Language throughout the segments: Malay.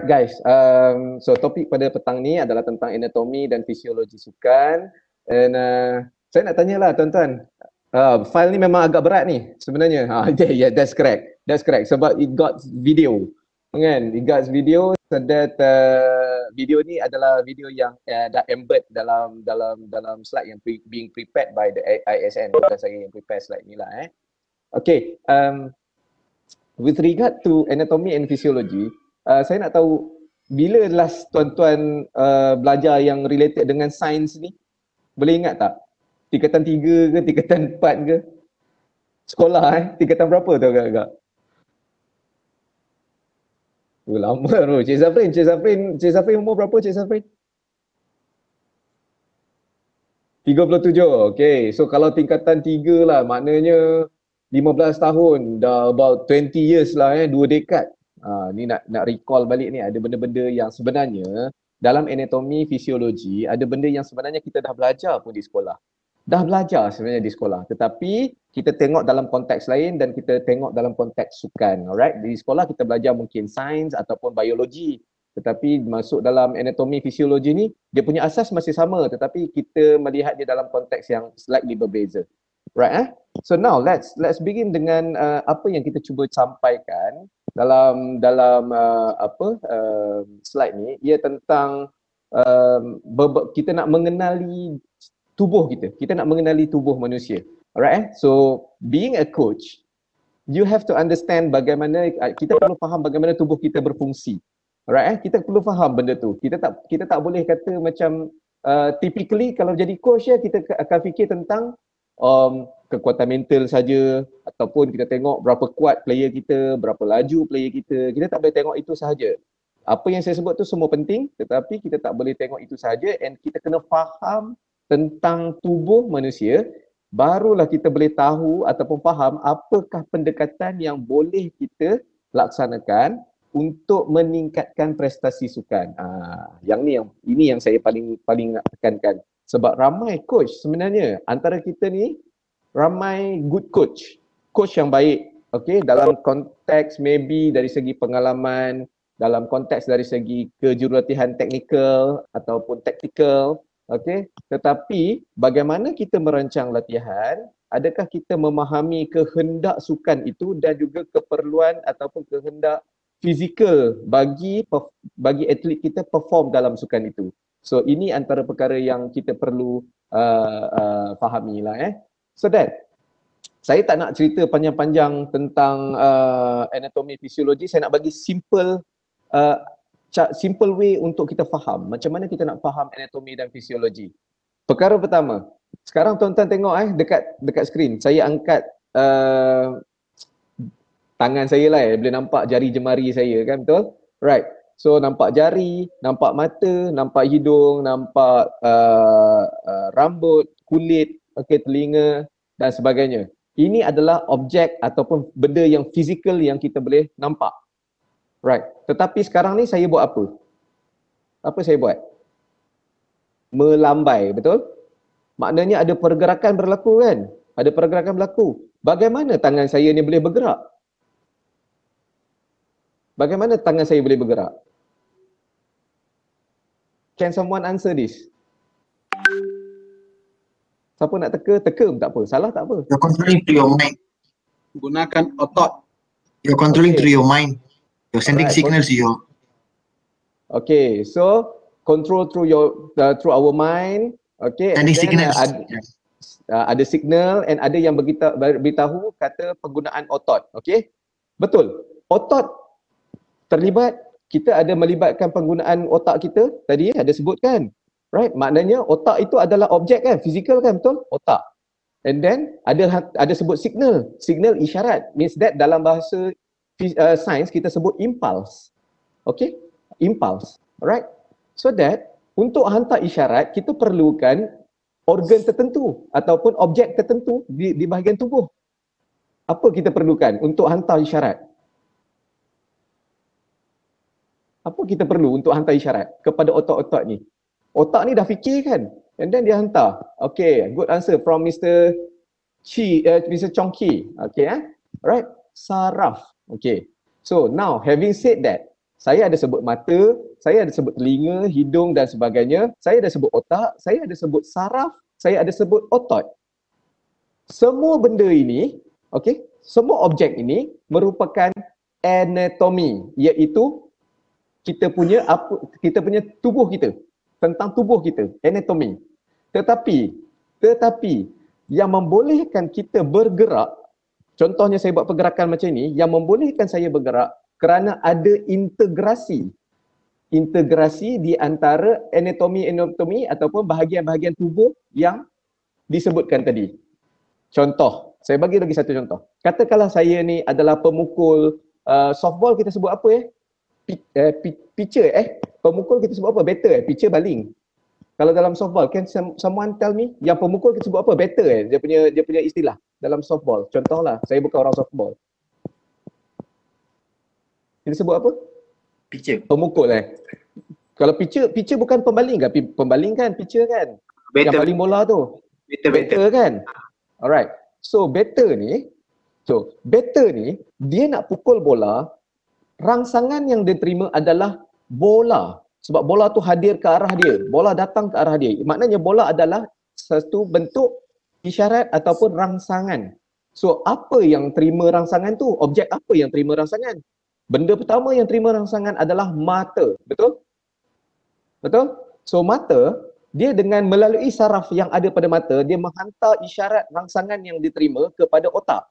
Guys, so topik pada petang ni adalah tentang anatomi dan fisiologi sukan. And saya nak tanyalah tuan-tuan, file ni memang agak berat ni sebenarnya. Yeah, that's correct. That's correct. Sebab it got video. Kan? It got video so that video ni adalah video yang dah embed dalam slide yang being prepared by the ISN. Bukan saya yang prepare slide ni lah. Okay, with regard to anatomy and physiology, saya nak tahu bila last tuan-tuan belajar yang related dengan sains ni? Boleh ingat tak? Tingkatan 3 ke, tingkatan 4 ke? Sekolah tingkatan berapa tu agak-agak? Lama tu. Cik Zafrin umur berapa Cik Zafrin? 37. Okay, so kalau tingkatan 3 lah, maknanya 15 tahun, dah about 20 years lah 2 dekad. Ni nak recall balik ni, ada benda-benda yang sebenarnya dalam anatomi, fisiologi, ada benda yang sebenarnya kita dah belajar pun di sekolah. Dah belajar sebenarnya di sekolah, tetapi kita tengok dalam konteks lain dan kita tengok dalam konteks sukan. Alright, di sekolah kita belajar mungkin sains ataupun biologi, tetapi masuk dalam anatomi, fisiologi ni, dia punya asas masih sama, tetapi kita melihat dia dalam konteks yang slightly berbeza. Right, So now let's begin dengan apa yang kita cuba sampaikan dalam slide ni, ia tentang kita nak mengenali tubuh kita. Kita nak mengenali tubuh manusia. Alright, so being a coach, you have to understand bagaimana kita perlu faham bagaimana tubuh kita berfungsi. Alright, kita perlu faham benda tu. Kita tak boleh kata macam typically kalau jadi coach kita akan fikir tentang kekuatan mental saja, ataupun kita tengok berapa kuat player kita, berapa laju player kita. Kita tak boleh tengok itu sahaja. Apa yang saya sebut tu semua penting, tetapi kita tak boleh tengok itu sahaja, and kita kena faham tentang tubuh manusia, barulah kita boleh tahu ataupun faham apakah pendekatan yang boleh kita laksanakan untuk meningkatkan prestasi sukan. Ini yang saya paling nak tekankan. Sebab ramai coach sebenarnya antara kita ni, ramai good coach yang baik, okay, dalam konteks maybe dari segi pengalaman, dalam konteks dari segi kejurulatihan teknikal ataupun taktikal, okay. Tetapi bagaimana kita merancang latihan, adakah kita memahami kehendak sukan itu dan juga keperluan ataupun kehendak fizikal bagi atlet kita perform dalam sukan itu. So ini antara perkara yang kita perlu fahami lah. So that, saya tak nak cerita panjang-panjang tentang anatomi, fisiologi. Saya nak bagi simple way untuk kita faham macam mana kita nak faham anatomi dan fisiologi. Perkara pertama, sekarang tuan-tuan tengok dekat skrin, saya angkat tangan saya lah, boleh nampak jari jemari saya kan, betul? Right. So nampak jari, nampak mata, nampak hidung, nampak rambut, kulit, okay, telinga dan sebagainya. Ini adalah objek ataupun benda yang fizikal yang kita boleh nampak. Right. Tetapi sekarang ni saya buat apa? Apa saya buat? Melambai, betul? Maknanya ada pergerakan berlaku kan? Ada pergerakan berlaku. Bagaimana tangan saya ni boleh bergerak? Bagaimana tangan saya boleh bergerak? Can someone answer this? Siapa nak teka pun tak apa. Salah tak apa. You're controlling through your mind. Gunakan otot. You're controlling through your mind. You're sending signals to your... Okay, so control through through our mind. Okay. Sending signals. Ada signal and ada yang beritahu kata penggunaan otot. Okay. Betul. Otot terlibat. Kita ada melibatkan penggunaan otak kita tadi ada sebutkan, right? Maknanya otak itu adalah objek kan, fizikal kan, betul? Otak. And then ada sebut signal isyarat, means that dalam bahasa sains kita sebut impulse. Okay? Impulse, alright? So that untuk hantar isyarat kita perlukan organ tertentu ataupun objek tertentu di bahagian tubuh. Apa kita perlukan untuk hantar isyarat? Apa kita perlu untuk hantar isyarat kepada otak-otak ni? Otak ni dah fikir kan? And then dia hantar. Okay, good answer from Mr. Chong Ki. Okay, right? Saraf. Okay. So now, having said that, Saya ada sebut mata, saya ada sebut telinga, hidung dan sebagainya, saya ada sebut otak, saya ada sebut saraf, saya ada sebut otot. Semua benda ini, okey, semua objek ini merupakan anatomi, iaitu kita punya tubuh kita, tentang tubuh kita, anatomi. Tetapi yang membolehkan kita bergerak, contohnya saya buat pergerakan macam ini, yang membolehkan saya bergerak kerana ada integrasi di antara anatomi ataupun bahagian-bahagian tubuh yang disebutkan tadi. Contoh, saya bagi lagi satu contoh. Katakanlah saya ni adalah pemukul softball, kita sebut apa pitcher pemukul kita sebut apa? Batter pitcher baling. Kalau dalam softball, can someone tell me yang pemukul kita sebut apa? Batter dia punya istilah dalam softball. Contohlah, saya bukan orang softball. Kita sebut apa? Pitcher. Pemukul Kalau pitcher bukan pembaling kan? Pembaling kan pitcher kan? Yang baling bola tu. Batter kan? Alright. So batter ni dia nak pukul bola, rangsangan yang dia terima adalah bola. Sebab bola tu hadir ke arah dia. Bola datang ke arah dia. Maknanya bola adalah satu bentuk isyarat ataupun rangsangan. So apa yang terima rangsangan tu? Objek apa yang terima rangsangan? Benda pertama yang terima rangsangan adalah mata. Betul? Betul? So mata, dia dengan melalui saraf yang ada pada mata, dia menghantar isyarat rangsangan yang diterima kepada otak.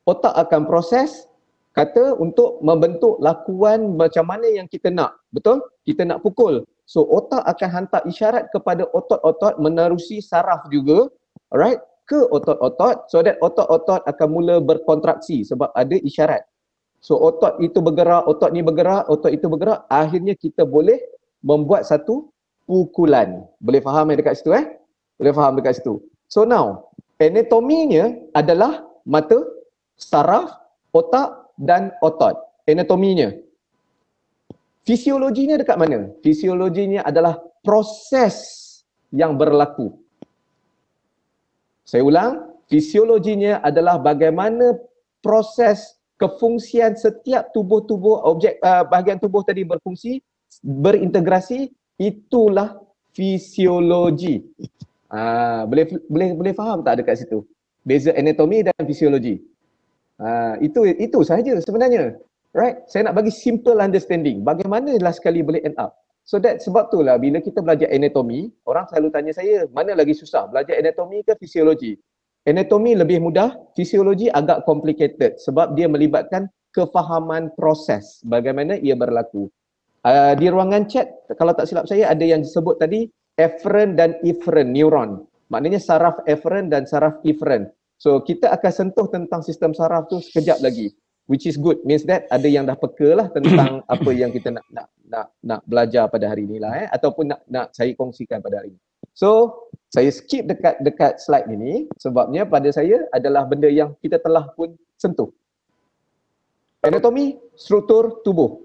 Otak akan proses, kata untuk membentuk lakuan macam mana yang kita nak. Betul? Kita nak pukul. So otak akan hantar isyarat kepada otot-otot menerusi saraf juga, alright, ke otot-otot, so that otot-otot akan mula berkontraksi sebab ada isyarat. So otot itu bergerak, otot ni bergerak, otot itu bergerak, akhirnya kita boleh membuat satu pukulan. Boleh faham dekat situ Boleh faham dekat situ. So now, anatominya adalah mata, saraf, otak dan otot. Anatominya. Fisiologinya dekat mana? Fisiologinya adalah proses yang berlaku. Saya ulang, fisiologinya adalah bagaimana proses kefungsian setiap tubuh-tubuh objek bahagian tubuh tadi berfungsi, berintegrasi, itulah fisiologi. Boleh faham tak dekat situ? Beza anatomi dan fisiologi. Itu sahaja sebenarnya. Right? Saya nak bagi simple understanding. Bagaimana last sekali boleh end up. So sebab itulah bila kita belajar anatomi, orang selalu tanya saya, mana lagi susah? Belajar anatomi ke fisiologi? Anatomi lebih mudah, fisiologi agak complicated sebab dia melibatkan kefahaman proses bagaimana ia berlaku. Di ruangan chat, kalau tak silap saya ada yang disebut tadi efferent dan efferent neuron. Maknanya saraf efferent dan saraf efferent. So kita akan sentuh tentang sistem saraf tu sekejap lagi. Which is good, means that ada yang dah peka lah tentang apa yang kita nak belajar pada hari ni lah ataupun nak saya kongsikan pada hari ni. So saya skip dekat slide ini sebabnya pada saya adalah benda yang kita telah pun sentuh. Anatomi, struktur tubuh.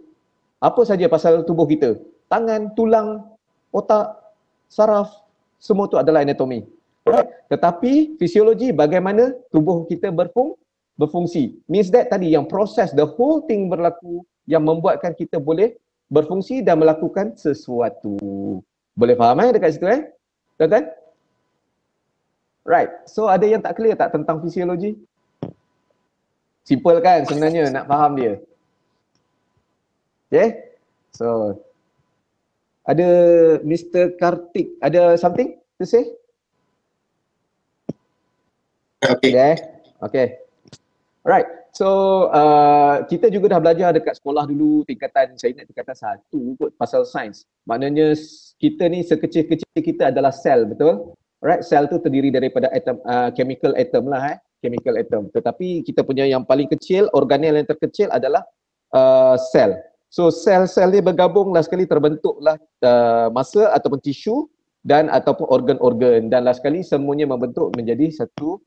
Apa saja pasal tubuh kita? Tangan, tulang, otak, saraf, semua tu adalah anatomi. Right? Tetapi fisiologi bagaimana tubuh kita berfungsi. Means that tadi yang proses the whole thing berlaku yang membuatkan kita boleh berfungsi dan melakukan sesuatu. Boleh faham dekat situ Tuan-tuan? Right. So ada yang tak clear tak tentang fisiologi? Simple kan sebenarnya nak faham dia. Okay. So ada Mr. Kartik, ada something to say? Okay. Okay. Alright. So kita juga dah belajar dekat sekolah dulu tingkatan 1 kot pasal sains. Maknanya kita ni sekecil-kecil kita adalah sel, betul? Alright, sel tu terdiri daripada atom, chemical atom lah chemical atom. Tetapi kita punya yang paling kecil, organel yang terkecil adalah sel. So sel-sel ni bergabung last sekali terbentuklah massa ataupun tisu dan ataupun organ-organ dan last sekali semuanya membentuk menjadi satu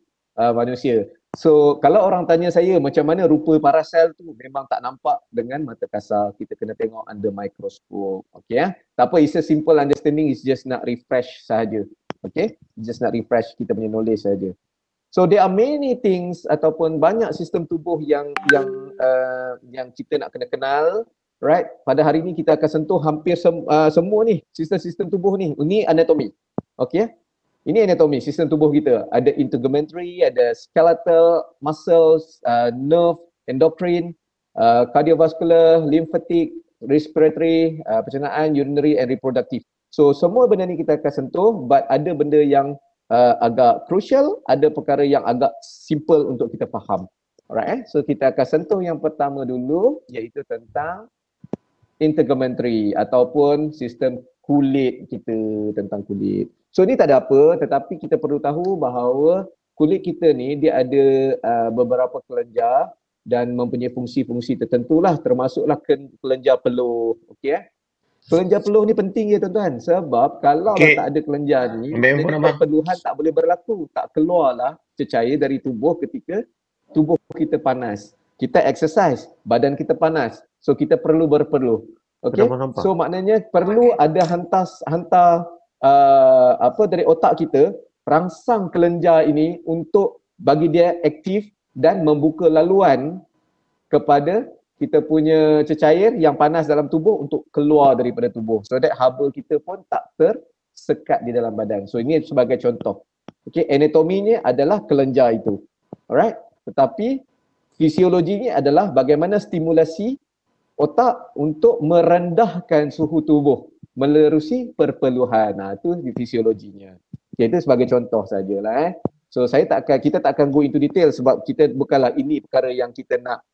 manusia. So kalau orang tanya saya macam mana rupa para sel tu, memang tak nampak dengan mata kasar. Kita kena tengok under microscope. Okay tak apa, it's a simple understanding, it's just nak refresh sahaja. Okay, just nak refresh kita punya knowledge sahaja. So there are many things ataupun banyak sistem tubuh yang kita nak kena kenal. right? Pada hari ini kita akan sentuh hampir semua ni, sistem-sistem tubuh ni. Ini anatomi. Okay? Ini anatomi, sistem tubuh kita. Ada integumentary, ada skeletal, muscles, nerve, endocrine, cardiovascular, lymphatic, respiratory, pencernaan, urinary and reproductive. So semua benda ni kita akan sentuh, but ada benda yang agak crucial, ada perkara yang agak simple untuk kita faham. Alright, so kita akan sentuh yang pertama dulu, iaitu tentang integumentary ataupun sistem kulit kita, tentang kulit. So ni tak ada apa, tetapi kita perlu tahu bahawa kulit kita ni dia ada beberapa kelenjar dan mempunyai fungsi-fungsi tertentu lah, termasuklah kelenjar peluh. Okey eh? Kelenjar peluh ni penting ya tuan-tuan, sebab kalau tak ada kelenjar ni, perpeluhan tak boleh berlaku, tak keluarlah cecair dari tubuh ketika tubuh kita panas. Kita exercise, badan kita panas, so kita perlu berpeluh. Okey, so maknanya perlu ada hantar dari otak kita rangsang kelenjar ini untuk bagi dia aktif dan membuka laluan kepada kita punya cecair yang panas dalam tubuh untuk keluar daripada tubuh, so that haba kita pun tak tersekat di dalam badan. So ini sebagai contoh. Okey, anatominya adalah kelenjar itu. Alright, tetapi fisiologinya adalah bagaimana stimulasi otak untuk merendahkan suhu tubuh menerusi perpeluhan. Itu fisiologinya. Okay, itu sebagai contoh sajalah. So kita tak akan go into detail sebab kita bukanlah ini perkara yang kita nak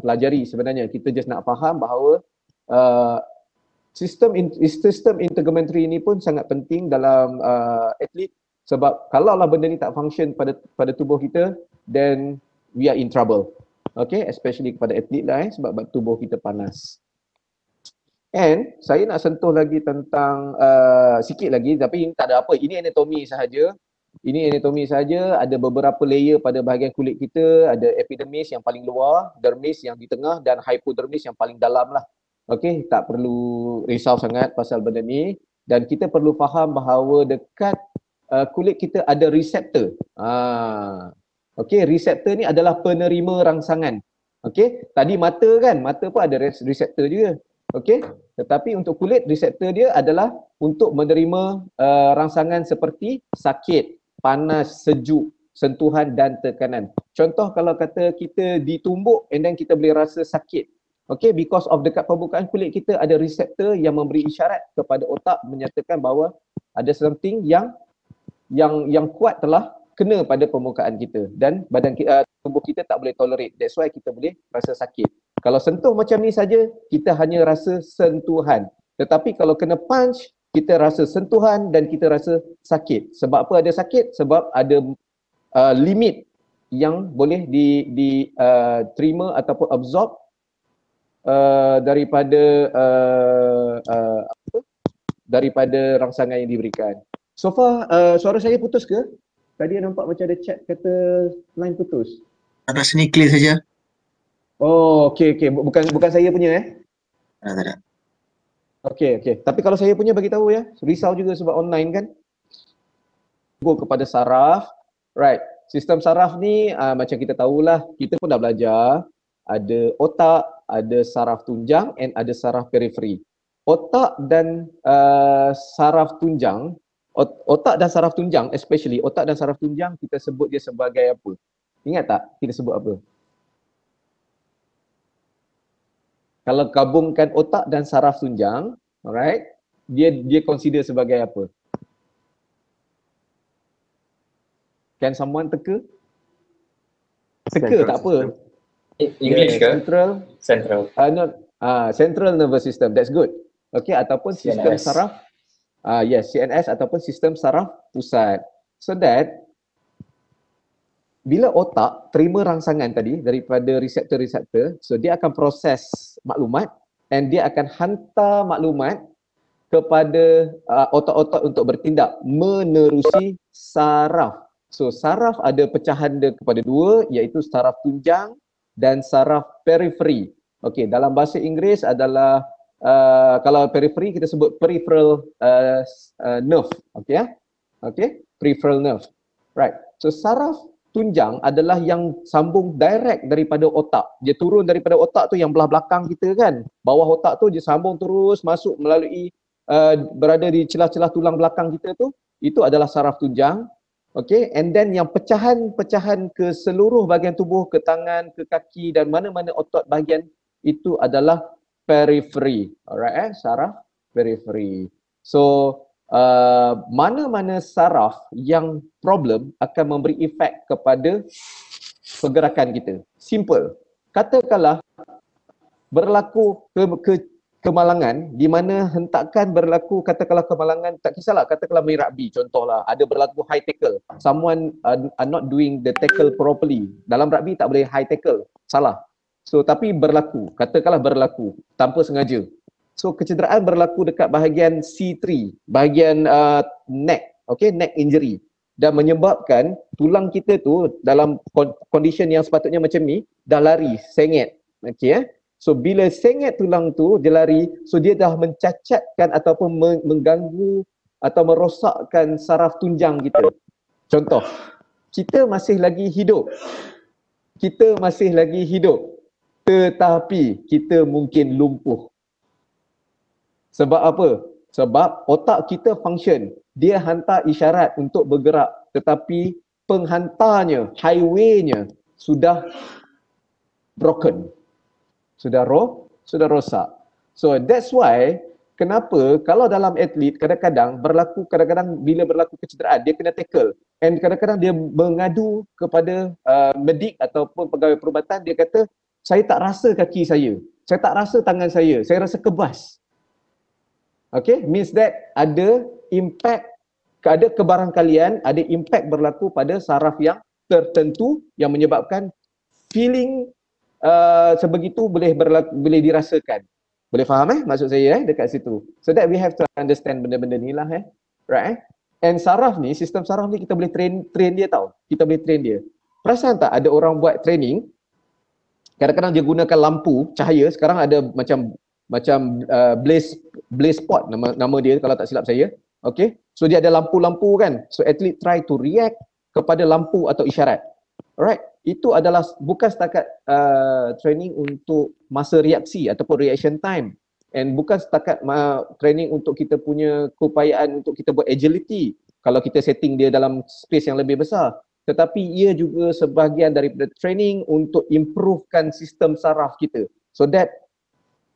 pelajari sebenarnya. Kita just nak faham bahawa sistem integumentary ini pun sangat penting dalam atlet, sebab kalaulah benda ni tak function pada tubuh kita, then we are in trouble. Okay, especially kepada atlet lah sebab tubuh kita panas. And saya nak sentuh lagi tentang sikit lagi, tapi tak ada apa, ini anatomi sahaja. Ini anatomi saja, ada beberapa layer pada bahagian kulit kita, ada epidermis yang paling luar, dermis yang di tengah dan hypodermis yang paling dalam lah. Okey, tak perlu risau sangat pasal benda ni, dan kita perlu faham bahawa dekat kulit kita ada reseptor. Okey, reseptor ni adalah penerima rangsangan. Okey, tadi mata kan, mata pun ada reseptor juga. Okey, tetapi untuk kulit reseptor dia adalah untuk menerima rangsangan seperti sakit, panas, sejuk, sentuhan dan tekanan. Contoh kalau kata kita ditumbuk and then kita boleh rasa sakit. Okay, because of dekat permukaan kulit kita ada reseptor yang memberi isyarat kepada otak menyatakan bahawa ada something yang kuat telah kena pada permukaan kita dan badan kita, tubuh kita tak boleh tolerate. That's why kita boleh rasa sakit. Kalau sentuh macam ni saja, kita hanya rasa sentuhan. Tetapi kalau kena punch, kita rasa sentuhan dan kita rasa sakit. Sebab apa ada sakit? Sebab ada limit yang boleh diterima ataupun absorb daripada rangsangan yang diberikan. So far, suara saya putus ke? Tadi nampak macam ada chat kata line putus. Ada sini clear saja. Oh, okey. Bukan saya punya Tak ada. Okey. Tapi kalau saya punya bagi tahu ya. Risau juga sebab online kan. Go kepada saraf. Right. Sistem saraf ni macam kita tahulah, kita pun dah belajar. Ada otak, ada saraf tunjang and ada saraf periferi. Otak dan saraf tunjang, otak dan saraf tunjang, especially otak dan saraf tunjang, kita sebut dia sebagai apa? Ingat tak kita sebut apa? Kalau gabungkan otak dan saraf tunjang, alright, dia consider sebagai apa? Can someone teka? Teka tak apa. English ke? Central. Central nervous system. That's good. Okay, ataupun sistem CNS. saraf. Yes, CNS ataupun sistem saraf pusat. So that bila otak terima rangsangan tadi daripada reseptor-reseptor, so dia akan proses maklumat and dia akan hantar maklumat kepada otak-otak untuk bertindak menerusi saraf. So saraf ada pecahan dia kepada dua, iaitu saraf tunjang dan saraf periferi. Okey, dalam bahasa Inggeris adalah kalau periferi kita sebut peripheral nerve. Okey, peripheral nerve. Right. So saraf tunjang adalah yang sambung direct daripada otak. Dia turun daripada otak tu yang belah belakang kita kan. Bawah otak tu dia sambung terus masuk melalui berada di celah-celah tulang belakang kita tu. Itu adalah saraf tunjang. Okay, and then yang pecahan-pecahan ke seluruh bahagian tubuh, ke tangan, ke kaki dan mana-mana otot bahagian itu adalah periferi. Alright, saraf periferi. So, mana-mana saraf yang problem akan memberi efek kepada pergerakan kita. Simple. Katakanlah berlaku kemalangan di mana hentakan berlaku, katakanlah kemalangan, tak kisahlah, katakanlah main rugby contohlah, ada berlaku high tackle. Someone are not doing the tackle properly. Dalam rugby tak boleh high tackle. Salah. So tapi berlaku, katakanlah berlaku tanpa sengaja. So kecederaan berlaku dekat bahagian C3, bahagian neck, okay, neck injury, dan menyebabkan tulang kita tu dalam condition yang sepatutnya macam ni dah lari, sengit. Okay, so bila sengit tulang tu dia lari, so dia dah mencacatkan ataupun mengganggu atau merosakkan saraf tunjang kita. Contoh, kita masih lagi hidup, tetapi kita mungkin lumpuh. Sebab apa? Sebab otak kita function. Dia hantar isyarat untuk bergerak, tetapi penghantarnya, highway-nya sudah broken. Sudah rosak. So that's why kenapa kalau dalam atlet kadang-kadang bila berlaku kecederaan dia kena tackle, and kadang-kadang dia mengadu kepada medik ataupun pegawai perubatan. Dia kata, saya tak rasa kaki saya tak rasa tangan saya rasa kebas. Okay, means that ada impact, ada kebarangkalian, ada impact berlaku pada saraf yang tertentu yang menyebabkan feeling sebegitu boleh dirasakan. Boleh faham maksud saya dekat situ. So that we have to understand benda-benda ni lah right. And saraf ni, sistem saraf ni kita boleh train dia tau. Kita boleh train dia. Perasan tak ada orang buat training, kadang-kadang dia gunakan lampu cahaya. Sekarang ada macam blaze spot nama dia kalau tak silap saya. Okay, so dia ada lampu-lampu kan. So atlet try to react kepada lampu atau isyarat. Alright, itu adalah bukan setakat training untuk masa reaksi ataupun reaction time, and bukan setakat training untuk kita punya keupayaan untuk kita buat agility kalau kita setting dia dalam space yang lebih besar, tetapi ia juga sebahagian daripada training untuk improvekan sistem saraf kita, so that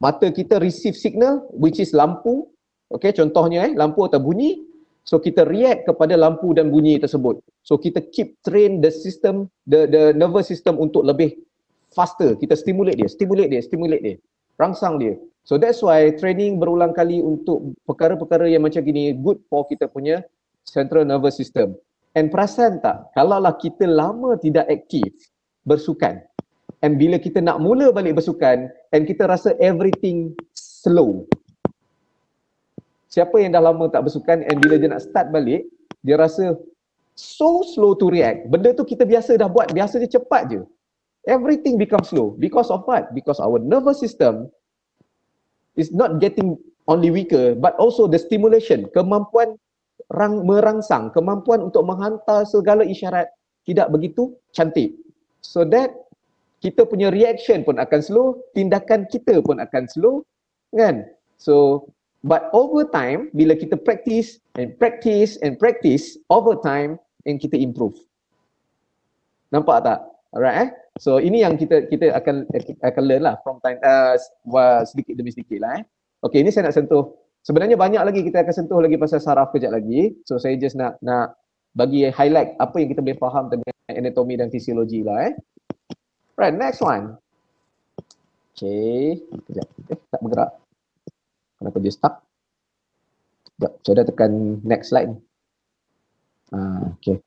mata kita receive signal which is lampu. Okay, contohnya lampu atau bunyi. So kita react kepada lampu dan bunyi tersebut. So kita keep train the system, the nervous system untuk lebih faster. Kita stimulate dia, rangsang dia. So that's why training berulang kali untuk perkara-perkara yang macam gini good for kita punya central nervous system. And perasan tak, kalaulah kita lama tidak aktif bersukan, and bila kita nak mula balik bersukan, and kita rasa everything slow. Siapa yang dah lama tak bersukan, and bila dia nak start balik, dia rasa so slow to react. Benda tu kita biasa dah buat, biasa dia cepat je. Everything becomes slow. Because of what? Because our nervous system is not getting only weaker, but also the stimulation, kemampuan merangsang, kemampuan untuk menghantar segala isyarat tidak begitu cantik. So that kita punya reaction pun akan slow, tindakan kita pun akan slow, kan? So but over time, bila kita practice over time, and kita improve. Nampak tak? Alright So ini yang kita akan learn lah from time sedikit demi sedikit lah Okay, ini saya nak sentuh. Sebenarnya banyak lagi kita akan sentuh lagi pasal saraf kejap lagi. So saya just nak bagi highlight apa yang kita boleh faham tentang anatomi dan fisiologi lah Right, next one. Okay, kejap. Tak bergerak. Kenapa dia stuck? Sekejap, saya dah tekan next slide. Okay.